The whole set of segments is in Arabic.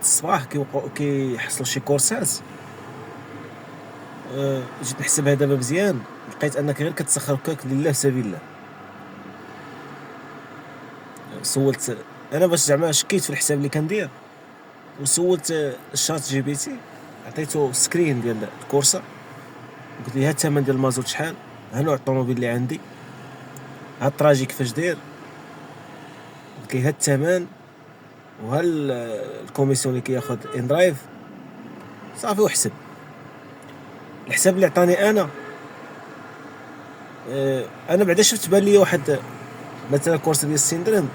الصباح كيحصلوا شي كورسات. جيت نحسبها دابا مزيان، لقيت انك غير كتسخر هكاك لله في سبيل الله. سولت انا باش زعما شكيت في الحساب اللي كندير، وسولت الشات جي بي تي، عطيتو سكرين ديال الكورسه، قلت ليه ها الثمن ديال المازوت شحال، ها نوع الطوموبيل اللي عندي، ها التراجي كيفاش داير، قلت ليه ها الثمن وها الكوميسيون اللي كياخذ ان درايف، صافي وحسب. الحساب اللي عطاني انا بعدا شفت بان لي واحد مثلا كورسه ديال 60 درهم،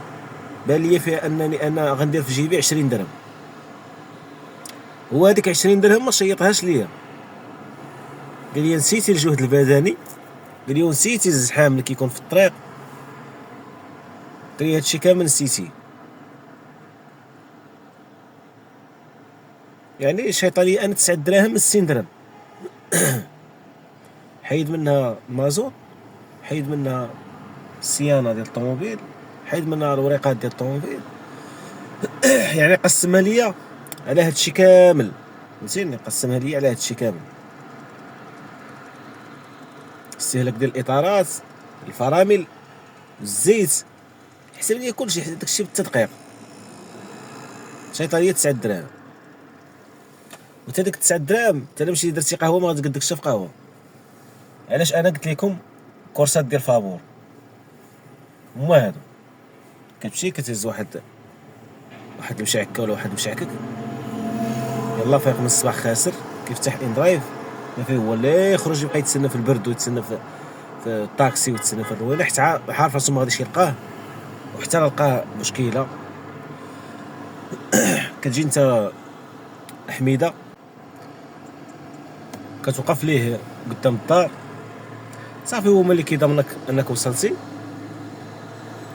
بان لي فيها انني انا غندير في جيبي 20 درهم، هو هذيك 20 درهم ما شيطهاش ليا، قال لي نسيتي الجهد البدني، قال لي ونسيتي الزحام اللي كيكون في الطريق، قال لي هادشي كامل نسيتي. يعني شيطا لي انا 9 دراهم من 60 درهم، حيد منها المازوت، حيد منها الصيانه ديال الطوموبيل، حيد منها الوريقات ديال الطوموبيل. يعني قسمها ليا على هادشي كامل، فهمتيني، قسمها ليا على هادشي كامل، استهلاك ديال الاطارات، الفرامل، الزيت، حسب لي كلشي، داكشي بالتدقيق. شيطا ليا 9 دراهم، وتا ديك 9 دراهم تا الا مشيتي درتي قهوه ما غتقدكش في قهوه. علاش انا قلت لكم كورسات ديال فابور هما هادو، كتمشي كتهز واحد المشعكه ولا واحد المشعكك، يلا فايق من الصباح خاسر، كيفتح ان درايف، ما فيه هو لا يخرج يبقى يتسنى في البرد ويتسنى في الطاكسي ويتسنى في الروينه، حتى عارف راسو ما غاديش يلقاه، وحتى لقاه مشكله. كتجي انت حميده كتوقف ليه قدام الدار، صافي هو ملي كيضمنك انك وصلتي،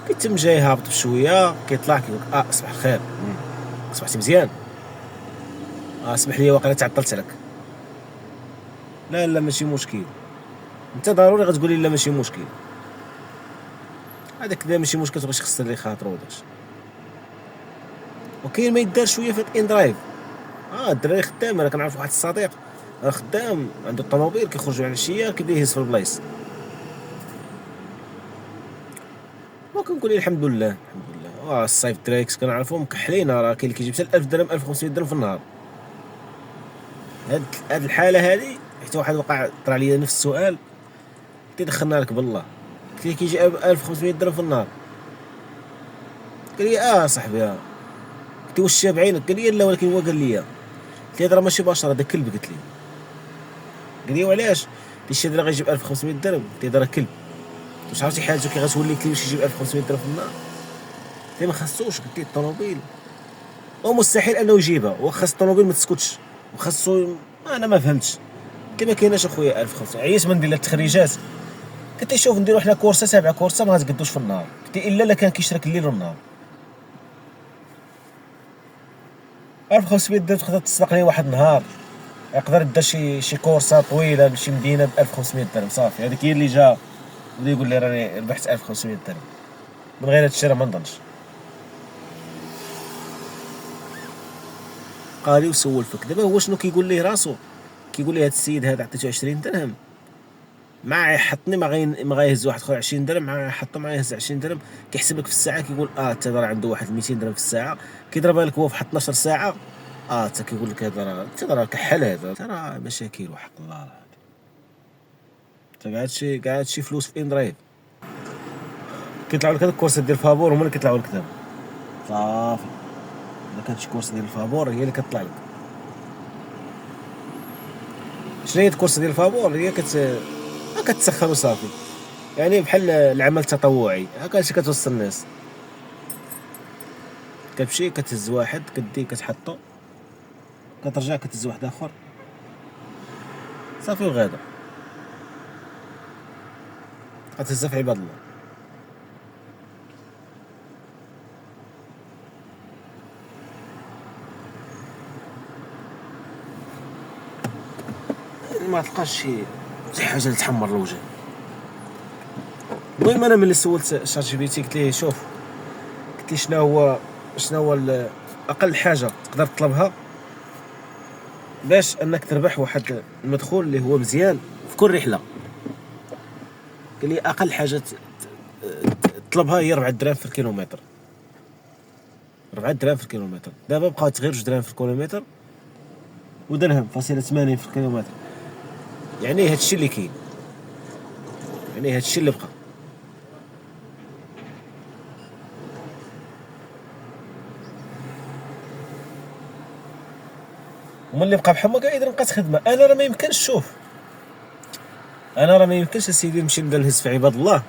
كيتم جاي هابط بشويه، كيطلع كيقول صباح الخير، صبحتي مزيان، اسمح لي واقيلا تعطلت عليك، لا ماشي مشكل، انت ضروري غتقول لي لا ماشي مشكل، هذاك لا ماشي مشكل تبغيش تخسر لي خاطر وداكشي. وكاين ما يدار شويه في الان درايف، الدراري خدام، انا كنعرف واحد الصديق راه خدام عنده الطوموبيل، كيخرجوا على العشيه كيبدا يهز في البلايص، وكنقول ليه الحمد لله الصيف تراكس كنعرفهم مكحلين، راه كاين اللي كيجيب حتى 1000 درهم 1500 درهم في النهار. هاد الحاله هادي حتى واحد وقع طرا لي نفس السؤال، قلت دخلنا لك بالله، قلت ليه كيجي 1500 درهم في النهار، قال لي صاحبي قلت واش شاب عينك، قال لي لا ولكن هو قال لي، قلت له راه ماشي بشر هذا كلب، قلت لي، قال لي وعلاش، قلت الشيء اللي غيجيب 1500 درهم، قلت له راه كلب، واش عرفتي حالته كي غتولي كلب باش يجيب 1500 درهم في النهار، قلت له ما خاصوش، قلت لي الطوموبيل ومستحيل انه يجيبها، وخاص الطوموبيل ما تسكتش، وخاصو انا ما فهمتش، قلت ما كايناش اخويا 1500، عييت من ندير لها التخريجات، قلت لي شوف نديرو حنا كورسه سابعه كورسه ما غتقدوش في النهار، قلت لي الا كان كيشرك الليل والنهار، 1500 درهم تقدر تسرق لي واحد النهار، يقدر يدير شي كورسه طويله لشي مدينه ب 1500 درهم، صافي هذيك هي اللي جا بدا يقول لي راني ربحت 1500 درهم، من غير هادشي راه ما نظنش. قالي وسول فيك دابا هو شنو كيقول ليه راسو، كيقول لي هاد السيد هذا عطيتو 20 درهم مع يحطني ما غيهز واحد اخر 20 درهم، مع يحطو مع يهز 20 درهم، كيحسب لك في الساعه، كيقول حتى راه عنده واحد 200 درهم في الساعه، كيضربها لك هو في 12 ساعه، حتى كيقول لك هذا راه كحل، هذا راه مشاكل وحق الله، حتى قاعد شي فلوس في ان درايف، كيطلعوا لك هذوك الكورسات ديال الفابور هما اللي كيطلعوا لك دابا، صافي الا كانت شي كورس ديال الفابور هي اللي كتطلع لك. شنو هي الكورس ديال الفابور؟ هي كتسخر وصافي، يعني بحال العمل التطوعي هكا شي كتوصل الناس، كتمشي كتهز واحد كديه كتحطو، كترجع كتهز واحد اخر، صافي وغادا كتهزها في عباد الله. ما تلقاش شي حاجه اللي تحمر الوجه. المهم انا ملي سولت شات جي بي تي قلت ليه شوف، قلت ليه شنو هو اقل حاجه تقدر تطلبها باش انك تربح واحد المدخول اللي هو مزيان في كل رحله. قال لي اقل حاجه تطلبها هي 4 دراهم في الكيلومتر. 4 دراهم في الكيلومتر. دابا بقات غير 2 دراهم في الكيلومتر ودرهم فاصلة 80 في الكيلومتر. يعني هادشي اللي كاين، يعني هادشي اللي بقى. وملي بقى بحال هكا اذا بقات خدمه. انا راه ما يمكنش، شوف انا راه ما يمكنش اسيدي نمشي نبدا نهز في عباد الله،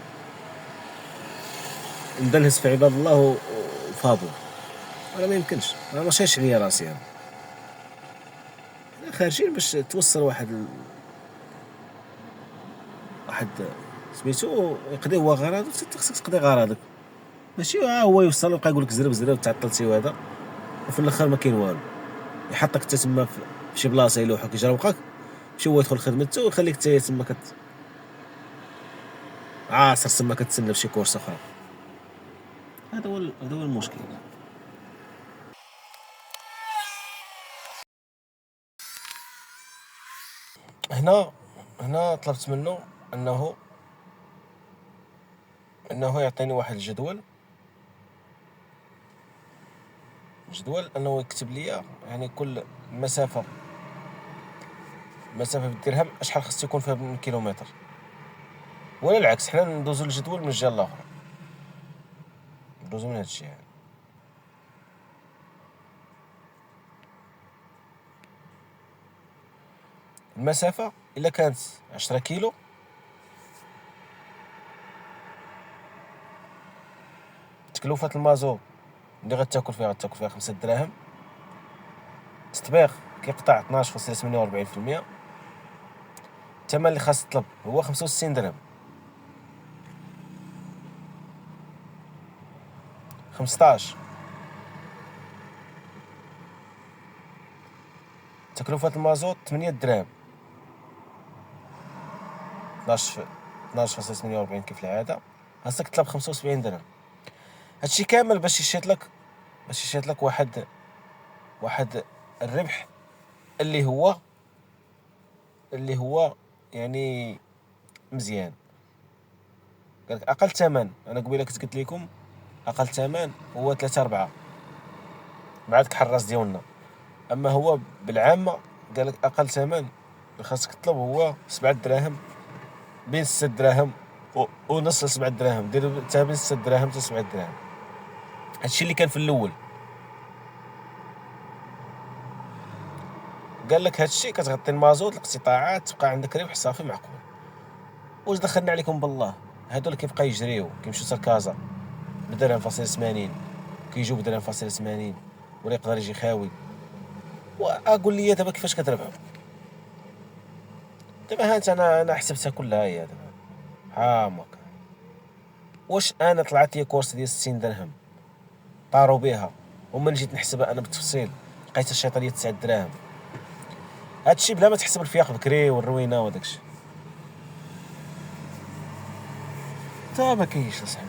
نبدا نهز في عباد الله وفابور. انا ما يمكنش، انا ما شايش عليا راسي. انا خارجين باش توصل واحد سميتو يقضي هو غرض، وانت خصك تقضي غرضك. ماشي هو يوصل ويبقى يقول لك زرب زرب تعطلتي وهذا، وفي الاخر ما كاين والو. يحطك حتى تما في شي بلاصه يلوحك يجربقك، مشي هو يدخل خدمته ويخليك حتى تما عاصر تما كتسنى بشي كورس اخرى. هذا هو المشكل. هنا هنا طلبت منه انه يعطيني واحد الجدول، انه يكتب لي يعني كل مسافه بالدرهم شحال خص يكون فيها من كيلومتر، ولا العكس. حنا ندوزو الجدول من الجهه الاخرى، ندوزو من هادشي يعني. المسافه الا كانت 10 كيلو تكلفة المازوت اللي غتاكل فيها 5 دراهم. التطبيق كيقطع 12.48%. الثمن اللي خاص تطلب هو 65 درهم. 15 تكلفة المازوت 8 دراهم. 12.48 كيف العادة. خاصك تطلب 75 درهم. هادشي كامل باش يشيط لك واحد الربح اللي هو يعني مزيان. قالك اقل ثمن، انا قبيله كنت قلت لكم اقل ثمن هو 3-4 مع داك الحراس ديالنا. اما هو بالعامه قالك اقل ثمن اللي خاصك تطلب هو 7 دراهم، بين 6 دراهم ونص ل 7 دراهم. دير حتى بين 6 دراهم حتى 7 دراهم. هادشي اللي كان في الاول. قال لك هادشي كتغطي المازوت، الاقتطاعات، تبقى عندك ربح صافي معقول. واش دخلنا عليكم بالله؟ هادو اللي كيبقى يجريو كيمشيو حتى لكازا بدرهم فاصل 80، كيجيو بدرهم فاصل 80، ولا يقدر يجي خاوي. واقول لي دابا كيفاش كتربحوا؟ دابا هانت انا حسبتها كلها هي دابا هامك. واش انا طلعت لي كورس ديال 60 درهم طاروا بها، ومن جيت نحسبها انا بالتفصيل لقيت الشيطه ديال 9 دراهم. هادشي بلا ما تحسب الفياق بكري والروينه وداكشي. تا ما كاينش اصاحبي.